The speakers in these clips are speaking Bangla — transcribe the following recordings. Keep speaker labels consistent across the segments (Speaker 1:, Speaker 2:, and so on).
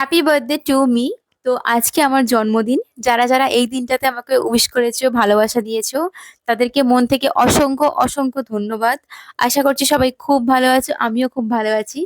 Speaker 1: Happy birthday to me. তো আজকে আমার জন্মদিন। যারা যারা এই দিনটাতে আমাকে উইশ করেছো, ভালোবাসা দিয়েছো, তাদেরকে মন থেকে অসংখ্য অসংখ্য ধন্যবাদ। আশা করছি সবাই খুব ভালো আছো, আমিও খুব ভালো আছি।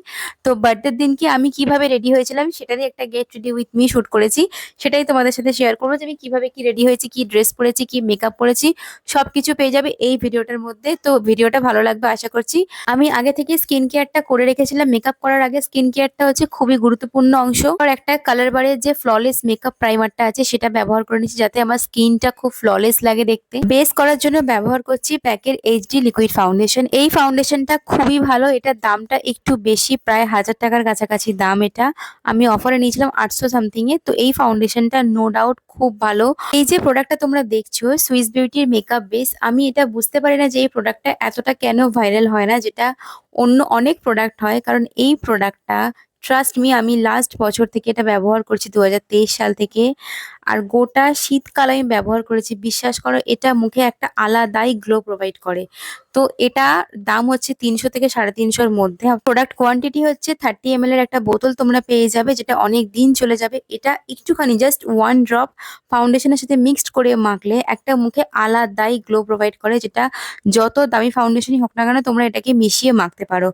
Speaker 1: তো বার্থডের দিনকে আমি কিভাবে রেডি হয়েছিলাম সেটারই একটা get ready with me shoot করেছি। সেটাই তোমাদের সাথে শেয়ার করবো যে আমি কিভাবে কি রেডি হয়েছি, কি ড্রেস পরেছি, কি মেকআপ পরেছি, সবকিছু পেয়ে যাবে এই ভিডিওটার মধ্যে। তো ভিডিওটা ভালো লাগবে আশা করছি। আমি আগে থেকে স্কিন কেয়ারটা করে রেখেছিলাম। মেকআপ করার আগে স্কিন কেয়ারটা হচ্ছে খুবই গুরুত্বপূর্ণ অংশ। আর একটা কালার বারের যে ফ্ললেস মেকআপ প্রাইমারটা আছে সেটা ব্যবহার করে নিচ্ছি, যাতে আমার স্কিনটা খুব ফ্ললেস লাগে দেখতে। বেস করার জন্য ব্যবহার করছি প্যাকের এইচডি লিকুইড ফাউন্ডেশন। এই ফাউন্ডেশনটা খুবই ভালো। এটার দামটা একটু বেশি, প্রায় 1000 টাকার কাছাকাছি দাম। এটা আমি অফারে নিয়েছিলাম 800 সামথিং এ। তো এই ফাউন্ডেশনটা নো ডাউট খুব ভালো। এই যে প্রোডাক্টটা তোমরা দেখছো সুইস বিউটির মেকআপ বেস, আমি এটা বুঝতে পারি না যে এই প্রোডাক্টটা এতটা কেন ভাইরাল হয় না, যেটা অন্য অনেক প্রোডাক্ট হয়। কারণ এই প্রোডাক্টটা ট্রাস্ট মি, আমি লাস্ট বছর থেকে এটা ব্যবহার করছি, 2023 সাল থেকে। আর গোটা শীতকাল আমি ব্যবহার করেছি। বিশ্বাস করো, এটা মুখে একটা আলাদাই গ্লো প্রোভাইড করে। তো এটা দাম হচ্ছে 300 থেকে 350-র মধ্যে। প্রোডাক্ট কোয়ান্টিটি হচ্ছে 30 ml এর একটা বোতল তোমরা পেয়ে যাবে, যেটা অনেক দিন চলে যাবে। এটা একটুখানি জাস্ট 1 ড্রপ ফাউন্ডেশনের সাথে মিক্সড করে মাখলে একটা মুখে আলাদাই গ্লো প্রোভাইড করে, যেটা যত দামি ফাউন্ডেশনই হোক না কেন তোমরা এটাকে মিশিয়ে মাখতে পারো।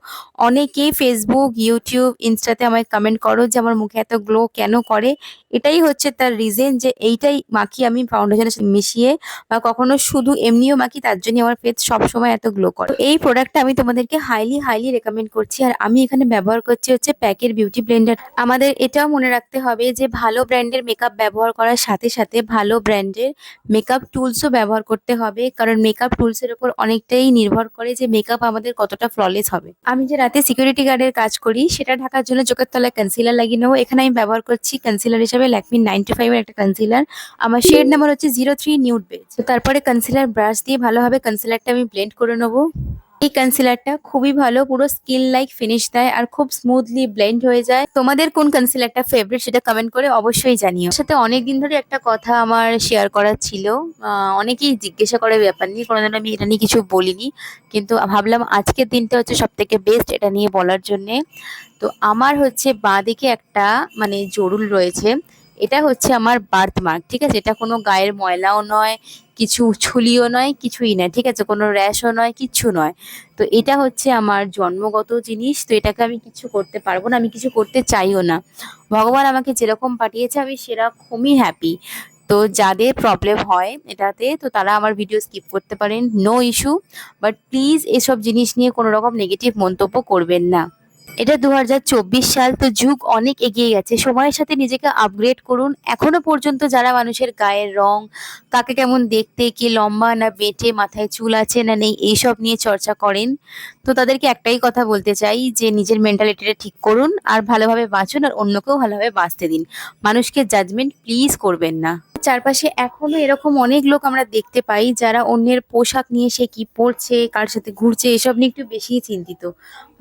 Speaker 1: অনেকেই ফেসবুক, ইউটিউব, ইনস্টাতে আমায় কমেন্ট করো যে আমার মুখে এত গ্লো কেন করে। এটাই হচ্ছে তার রিজন, যে এইটাই মাখি আমি ফাউন্ডেশনের সাথে মিশিয়ে, বা কখনো শুধু এমনিও মাখি, তার জন্য আমার ফেস সবসময় এত গ্লো করে। তো এই প্রোডাক্টটা আমি তোমাদেরকে হাইলি হাইলি রেকমেন্ড করছি। আর আমি এখানে ব্যবহার করছি হচ্ছে প্যাকের বিউটি ব্লেন্ডার। আমাদের এটাও মনে রাখতে হবে যে ভালো ব্র্যান্ডের মেকআপ ব্যবহার করার সাথে সাথে ভালো ব্র্যান্ডের মেকআপ টুলসও ব্যবহার করতে হবে। কারণ মেকআপ টুলসের উপর অনেকটাই নির্ভর করে যে মেকআপ আমাদের কতটা ফ্ললেস হবে। আমি যে রাতে সিকিউরিটি গার্ডের কাজ করি, সেটা ঢাকার জন্য চোখের তলায় কনসিলার লাগিয়ে নেবো। এখানে আমি ব্যবহার করছি কনসিলার হিসাবে ল্যাকমি 95 এর একটা কনসিলার। আমার শেড নাম্বার হচ্ছে 03 নিউড বেজ। তো তারপরে কনসিলার ব্রাশ দিয়ে ভালোভাবে কনসিলারটা আমি ব্লেন্ড করে নেবো। এই কনসিলারটা খুবই ভালো, পুরো স্কিন লাইক ফিনিশ দেয় আর খুব স্মুথলি ব্লেন্ড হয়ে যায়। তোমাদের কোন কনসিলারটা ফেভারিট সেটা কমেন্ট করে অবশ্যই জানিও। এর সাথে অনেকদিন ধরে একটা কথা আমার শেয়ার করার ছিল। অনেকেই জিজ্ঞাসা করে ব্যাপার নিয়ে, কোনোদিন আমি এটা নিয়ে কিছু বলিনি, কিন্তু ভাবলাম আজকের দিনটা হচ্ছে সব থেকে বেস্ট এটা নিয়ে বলার জন্যে। তো আমার হচ্ছে বাঁদিকে একটা মানে জরুল রয়েছে। এটা হচ্ছে আমার বার্থ মার্ক, ঠিক আছে? এটা কোনো গায়ের ময়লাও নয়, কিছু ছুলিও নয়, কিছুই নয়, ঠিক আছে? কোনো র্যাশও নয়, কিচ্ছু নয়। তো এটা হচ্ছে আমার জন্মগত জিনিস। তো এটাকে আমি কিছু করতে পারবো না, আমি কিছু করতে চাইও না। ভগবান আমাকে যেরকম পাঠিয়েছে আমি সেরকমই হ্যাপি। তো যাদের প্রবলেম হয় এটাতে, তো তারা আমার ভিডিও স্কিপ করতে পারেন, নো ইস্যু। বাট প্লিজ এসব জিনিস নিয়ে কোনো রকম নেগেটিভ মন্তব্য করবেন না। এটা 2024 সাল, তো যুগ অনেক এগিয়ে গেছে। সময়ের সাথে নিজেকে আপগ্রেড করুন। এখনো পর্যন্ত যারা মানুষের গায়ের রং, কাকে কেমন দেখতে, কে লম্বা না বেঁটে, মাথায় চুল আছে না নেই, এইসব নিয়ে চর্চা করেন, তো তাদেরকে একটাই কথা বলতে চাই যে নিজের মেন্টালিটিটা ঠিক করুন আর ভালোভাবে বাঁচুন, আর অন্যকেও ভালোভাবে বাঁচতে দিন। মানুষকে জাজমেন্ট প্লিজ করবেন না। চারপাশে এখনো এরকম অনেক লোক আমরা দেখতে পাই যারা অন্যের পোশাক নিয়ে, সে কি পরছে, কার সাথে ঘুরছে, এসব নিয়ে একটু বেশিই চিন্তিত।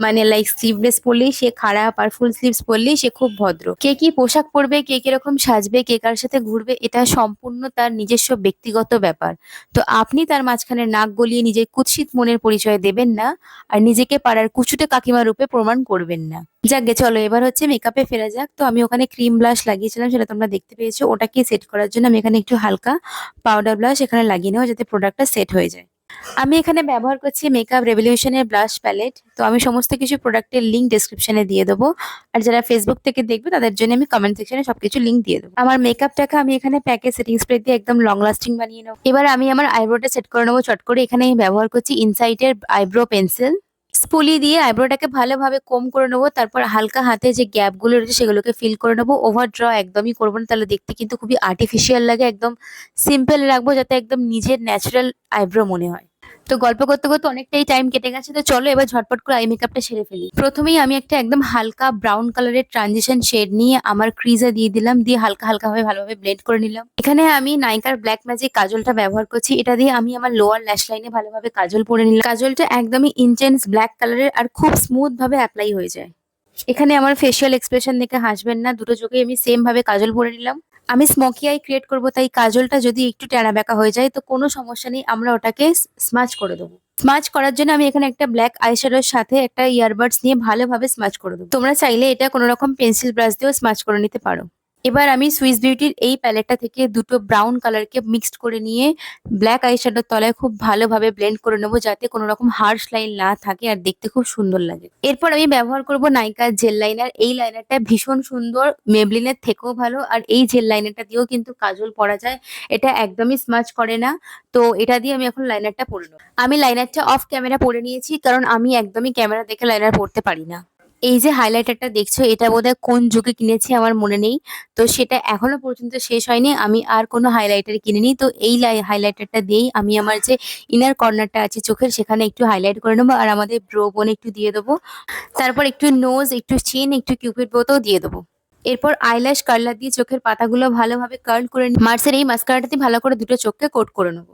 Speaker 1: মানে লাইক স্লিভলেস পরলেই সে খারাপ, আর ফুল স্লিভস পরলেই সে খুব ভদ্র। কে কি পোশাক পরবে, কে কিরকম সাজবে, কে কার সাথে ঘুরবে, এটা সম্পূর্ণ তার নিজস্ব ব্যক্তিগত ব্যাপার। তো আপনি তার মাঝখানে নাক গলিয়ে নিজের কুৎসিত মনের পরিচয় দেবেন না, আর নিজেকে পাড়ার কুচুটে কাকিমা রূপে প্রমাণ করবেন না। যাকগে, চলো এবার হচ্ছে মেকআপে ফেরা যাক। তো আমি ওখানে ক্রিম ব্লাশ লাগিয়েছিলাম, সেটা তোমরা দেখতে পেয়েছো। ওটাকে সেট করার জন্য আমি এখানে একটু হালকা পাউডার ব্লাশ এখানে লাগিয়ে নেবো, যাতে প্রোডাক্টটা সেট হয়ে যায়। আমি এখানে ব্যবহার করছি মেকআপ রেভলিউশনের ব্লাশ প্যালেট। তো আমি সমস্ত কিছু প্রোডাক্টের লিঙ্ক ডেসক্রিপশনে দিয়ে দেবো। আর যারা ফেসবুক থেকে দেখবে তাদের জন্য আমি কমেন্ট সেকশনে সবকিছু লিঙ্ক দিয়ে দেবো। আমার মেকআপটাকে আমি এখানে প্যাকে সেটিং স্প্রে দিয়ে একদম লং লাস্টিং বানিয়ে নেবো। এবার আমি আমার আইব্রোটা সেট করে নেবো চট করে। এখানে আমি ব্যবহার করছি ইনসাইটের আইব্রো পেন্সিল। স্পুলি দিয়ে আইব্রোটাকে ভালোভাবে কোম করে নেবো। তারপর হালকা হাতে যে গ্যাপ গুলো রয়েছে সেগুলোকে ফিল করে নেবো। ওভার ড্র একদমই করবো না, তাহলে দেখতে কিন্তু খুবই আর্টিফিশিয়াল লাগে। একদম সিম্পল রাখবো, যাতে একদম নিজের ন্যাচারাল আইব্রো মনে হয়। তো গল্প করতে করতে অনেকটাই টাইম কেটে গেছে, তো চলো এবার ঝটপট করে আই মেকআপটা সেরে ফেলি। প্রথমেই আমি একটা একদম হালকা ব্রাউন কালারের ট্রানজিশন শেড নিয়ে আমার ক্রিজে দিয়ে দিলাম, দিয়ে হালকা হালকা ভাবে ভালোভাবে ব্লেন্ড করে নিলাম। এখানে আমি নাইকার ব্ল্যাক ম্যাজিক কাজলটা ব্যবহার করছি। এটা দিয়ে আমি আমার লোয়ার ল্যাশ লাইনে ভালোভাবে কাজল পরে নিলাম। কাজলটা একদমই ইন্টেন্স ব্ল্যাক কালারের আর খুব স্মুথ ভাবে অ্যাপ্লাই হয়ে যায়। এখানে আমার ফেসিয়াল এক্সপ্রেশন দেখে হাসবেন না, দুটো চোখে আমি সেম ভাবে কাজল পরে নিলাম। আমি স্মোকি আই ক্রিয়েট করব, তাই কাজলটা যদি একটু টেরা বেঁকা হয়ে যায় তো কোনো সমস্যা নেই, আমরা ওটাকে স্মাচ করে দেবো। স্মাচ করার জন্য আমি এখানে একটা ব্ল্যাক আইশ্যাডোর সাথে একটা ইয়ারবাডস নিয়ে ভালোভাবে স্মাচ করে দেবো। তোমরা চাইলে এটা কোনো রকম পেন্সিল ব্রাশ দিয়েও স্মাচ করে নিতে পারো। এবার আমি সুইস বিউটির এই প্যালেটটা থেকে দুটো ব্রাউন কালারকে মিক্সড করে নিয়ে ব্ল্যাক আইশ্যাডোর তলায় খুব ভালোভাবে ব্লেন্ড করে নেবো, যাতে কোনো রকম হার্শ লাইন না থাকে আর দেখতে খুব সুন্দর লাগে। এরপর আমি ব্যবহার করব নাইকার জেল লাইনার। এই লাইনারটা ভীষণ সুন্দর, মেবলিনের থেকেও ভালো। আর এই জেল লাইনারটা দিয়েও কিন্তু কাজল পরা যায়, এটা একদমই স্মাচ করে না। তো এটা দিয়ে আমি এখন লাইনারটা পরে নেবো। আমি লাইনারটা অফ ক্যামেরা পরে নিয়েছি, কারণ আমি একদমই ক্যামেরা দেখে লাইনার পরতে পারি না। এই যে হাইলাইটারটা দেখছো, এটা বোধহয় কোন যুগে কিনেছি আমার মনে নেই। তো সেটা এখনো পর্যন্ত শেষ হয়নি, আমি আর কোনো হাইলাইটার কিনিনি। তো এই হাইলাইটারটা দিয়েই আমি আমার যে ইনার কর্নারটা আছে চোখের, সেখানে একটু হাইলাইট করে নেবো আর আমাদের ব্রো বোন একটু দিয়ে দেবো। তারপর একটু নোজ, একটু চিন, একটু কিউপিড বোতেও দিয়ে দেবো। এরপর আইল্যাশ কার্লার দিয়ে চোখের পাতাগুলো ভালোভাবে কার্ল করে মার্সের এই মাস্কারাটাতে ভালো করে দুটো চোখকে কোট করে নেবো।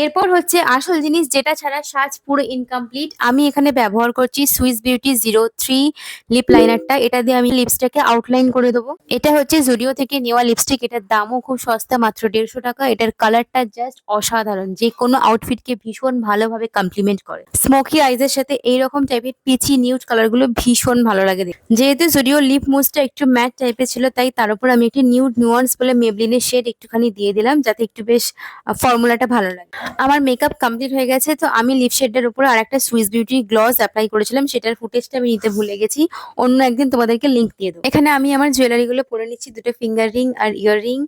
Speaker 1: এরপর হচ্ছে আসল জিনিস, যেটা ছাড়া সাজ পুরো ইনকমপ্লিট। আমি এখানে ব্যবহার করছি সুইস বিউটি 03 লিপ লাইনারটা। এটা দিয়ে আমি লিপসটাকে আউটলাইন করে দেবো। এটা হচ্ছে জুডিও থেকে নেওয়া লিপস্টিক, এটার দামও খুব সস্তা, মাত্র 150 টাকা। এটার কালারটা জাস্ট অসাধারণ, যে কোনো আউটফিটকে ভীষণ ভালোভাবে কমপ্লিমেন্ট করে। স্মোকি আইজের সাথে এইরকম টাইপের পিচি নিউড কালারগুলো ভীষণ ভালো লাগে দেখতে। যেহেতু জুডিও লিপ মুসটা একটু ম্যাট টাইপের ছিল, তাই তার উপর আমি একটি নিউড নিউয়ান্স বলে মেবলিনের শেড একটুখানি দিয়ে দিলাম, যাতে একটু বেশ ফর্মুলাটা ভালো লাগে। আমার মেকআপ কমপ্লিট হয়ে গেছে, তো আমি লিপ শেডের উপর আর একটা সুইস বিউটি গ্লস অ্যাপ্লাই করেছিলাম, সেটার ফুটেজটা আমি নিতে ভুলে গেছি। অন্য একদিন তোমাদেরকে লিংক দিয়ে দেবো। এখানে আমি আমার জুয়েলারি গুলো পরে নিচ্ছি, দুটো ফিঙ্গার রিং আর ইয়ার রিং।